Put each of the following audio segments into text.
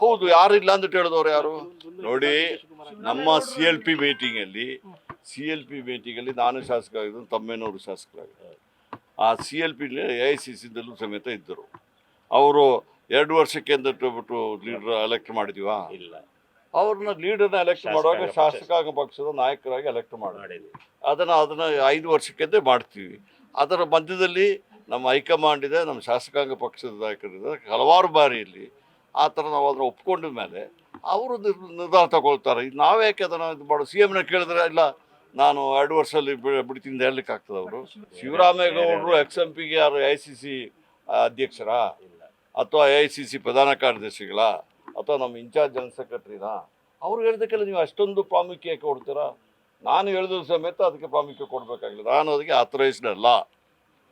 ಹೌದು, ಯಾರು ಇಲ್ಲ ಅಂತ ಹೇಳಿದವ್ರು ಯಾರು ನೋಡಿ. ನಮ್ಮ CLP ಮೀಟಿಂಗಲ್ಲಿ ನಾನು ಶಾಸಕ ಆಗಿದ್ದು, ತಮ್ಮೇನವರು ಶಾಸಕರಾಗಿದ್ದರು. ಆ CLP AICC-ದಲ್ಲೂ ಸಮೇತ ಇದ್ದರು. ಅವರು 2 ವರ್ಷಕ್ಕೆ ಅಂತ ಬಿಟ್ಟು ಲೀಡರ್ ಎಲೆಕ್ಟ್ ಮಾಡಿದೀವಾ? ಇಲ್ಲ, ಅವ್ರನ್ನ ಲೀಡರ್ನ ಎಲೆಕ್ಟ್ ಮಾಡುವಾಗ ಶಾಸಕಾಂಗ ಪಕ್ಷದ ನಾಯಕರಾಗಿ ಎಲೆಕ್ಟ್ ಮಾಡಿದ್ವಿ. ಅದನ್ನ 5 ವರ್ಷಕ್ಕೆ ಮಾಡ್ತೀವಿ. ಅದರ ಮಧ್ಯದಲ್ಲಿ ನಮ್ಮ ಹೈಕಮಾಂಡ್ ಇದೆ, ನಮ್ಮ ಶಾಸಕಾಂಗ ಪಕ್ಷದ ನಾಯಕರಿದ್ದಾರೆ. ಹಲವಾರು ಬಾರಿಯಲ್ಲಿ ಆ ಥರ ನಾವು ಅದನ್ನು ಒಪ್ಕೊಂಡ ಮೇಲೆ ಅವರು ನಿರ್ಧಾರ ತಗೊಳ್ತಾರೆ. ನಾವೇ ಯಾಕೆ ಅದನ್ನು ಇದು ಮಾಡೋ? CM-ನ ಕೇಳಿದ್ರೆ ಇಲ್ಲ ನಾನು 2 ವರ್ಷದಲ್ಲಿ ಬಿಡ್ತೀನಿ ಹೇಳಲಿಕ್ಕೆ ಆಗ್ತದೆ. ಅವರು ಶಿವರಾಮೇಗೌಡರು XMP-ಗೆ ಯಾರು AICC ಅಧ್ಯಕ್ಷರಾ, ಅಥವಾ AICC ಪ್ರಧಾನ ಕಾರ್ಯದರ್ಶಿಗಳ, ಅಥವಾ ನಮ್ಮ ಇನ್ಚಾರ್ಜ್ ಜನರಲ್ ಸೆಕ್ರೆಟರಿನಾ? ಅವ್ರು ಹೇಳಿದಕ್ಕೆಲ್ಲ ನೀವು ಅಷ್ಟೊಂದು ಪ್ರಾಮುಖ್ಯ ಕೊಡ್ತೀರಾ? ನಾನು ಹೇಳಿದ್ರು ಸಮೇತ ಅದಕ್ಕೆ ಪ್ರಾಮುಖ್ಯ ಕೊಡಬೇಕಾಗಿಲ್ಲ. ನಾನು ಅದಕ್ಕೆ ಆಥರೈಸ್ಡ್ ಅಲ್ಲ.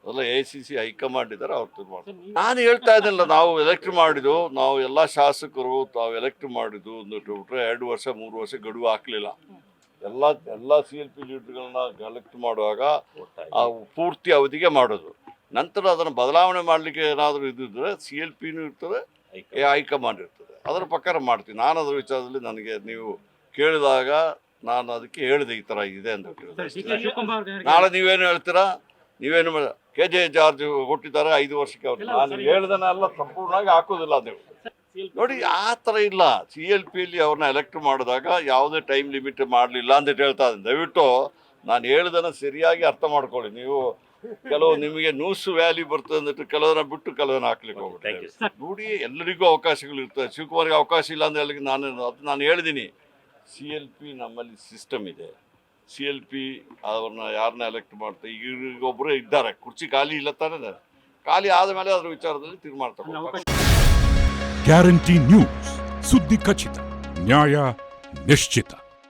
ಅದೆಲ್ಲ AICC ಹೈಕಮಾಂಡ್ ಇದ್ದಾರೆ, ಅವ್ರು ತೀರ್ಮಾನ. ನಾನು ಹೇಳ್ತಾ ಇದ್ದಲ್ಲ, ನಾವು ಎಲೆಕ್ಟ್ ಮಾಡಿದ್ದು, ನಾವು ಎಲ್ಲ ಶಾಸಕರು ತಾವು ಎಲೆಕ್ಟ್ ಮಾಡಿದ್ದು ಬಿಟ್ರೆ 2 ವರ್ಷ 3 ವರ್ಷ ಗಡುವು ಹಾಕಲಿಲ್ಲ. ಎಲ್ಲ CLP ಲೀಡರ್ಗಳನ್ನ ಎಲೆಕ್ಟ್ ಮಾಡುವಾಗ ಆ ಪೂರ್ತಿ ಅವಧಿಗೆ ಮಾಡೋದು. ನಂತರ ಅದನ್ನು ಬದಲಾವಣೆ ಮಾಡಲಿಕ್ಕೆ ಏನಾದರೂ ಇದ್ದಿದ್ರೆ CLP-ನೂ ಇರ್ತದೆ, ಹೈಕಮಾಂಡ್ ಇರ್ತದೆ, ಅದರ ಪ್ರಕಾರ ಮಾಡ್ತೀವಿ. ನಾನು ಅದರ ವಿಚಾರದಲ್ಲಿ ನನಗೆ ನೀವು ಕೇಳಿದಾಗ ನಾನು ಅದಕ್ಕೆ ಹೇಳಿದೆ ಈ ಥರ ಇದೆ ಅಂತ ಕೇಳಿದೆ. ನಾಳೆ ನೀವೇನು ಹೇಳ್ತೀರಾ? ನೀವೇನು KJ ಜಾರ್ಜ್ ಕೊಟ್ಟಿದ್ದಾರೆ 5 ವರ್ಷಕ್ಕೆ. ಅವ್ರು ನಾನು ಹೇಳ್ದನ್ನೆಲ್ಲ ಸಂಪೂರ್ಣವಾಗಿ ಹಾಕೋದಿಲ್ಲ ನೀವು ನೋಡಿ. ಆ ಥರ ಇಲ್ಲ. CLP-ಯಲ್ಲಿ ಅವ್ರನ್ನ ಎಲೆಕ್ಟ್ ಮಾಡಿದಾಗ ಯಾವುದೇ ಟೈಮ್ ಲಿಮಿಟ್ ಮಾಡಲಿಲ್ಲ ಅಂತ ಹೇಳ್ತಾ ಇದ್ದೀನಿ. ದಯವಿಟ್ಟು ನಾನು ಹೇಳ್ದನ್ನು ಸರಿಯಾಗಿ ಅರ್ಥ ಮಾಡ್ಕೊಳ್ಳಿ. ನೀವು ಕೆಲವು ನಿಮಗೆ ನ್ಯೂಸ್ ವ್ಯಾಲ್ಯೂ ಬರ್ತದೆ ಅಂದ್ಬಿಟ್ಟು ಕೆಲವನ್ನ ಬಿಟ್ಟು ಕೆಲವನ್ನ ಹಾಕ್ಲಿಕ್ಕೆ ಹೋಗ್ಬಿಟ್ಟು ನೋಡಿ. ಎಲ್ಲರಿಗೂ ಅವಕಾಶಗಳು ಇರ್ತದೆ. ಶಿವಕುಮಾರ್ಗೆ ಅವಕಾಶ ಇಲ್ಲ ಅಂತ ಹೇಳಿ ನಾನು ಹೇಳಿದ್ದೀನಿ. CLP ನಮ್ಮಲ್ಲಿ ಸಿಸ್ಟಮ್ ಇದೆ. CLP ಅವ್ರನ್ನ ಯಾರನ್ನ ಎಲೆಕ್ಟ್ ಮಾಡ್ತಾರೆ. ಈಗ ಒಬ್ಬರೇ ಇದ್ದಾರೆ, ಕುರ್ಚಿ ಖಾಲಿ ಇಲ್ಲ ತಾನೇ. ಖಾಲಿ ಆದಮೇಲೆ ಅದರ ವಿಚಾರದಲ್ಲಿ ತೀರ್ಮಾನ ತಗೊಳ್ತಾರೆ. ಗ್ಯಾರಂಟಿ ನ್ಯೂಸ್, ಸುದ್ದಿ ಖಚಿತ, ನ್ಯಾಯ ನಿಶ್ಚಿತ.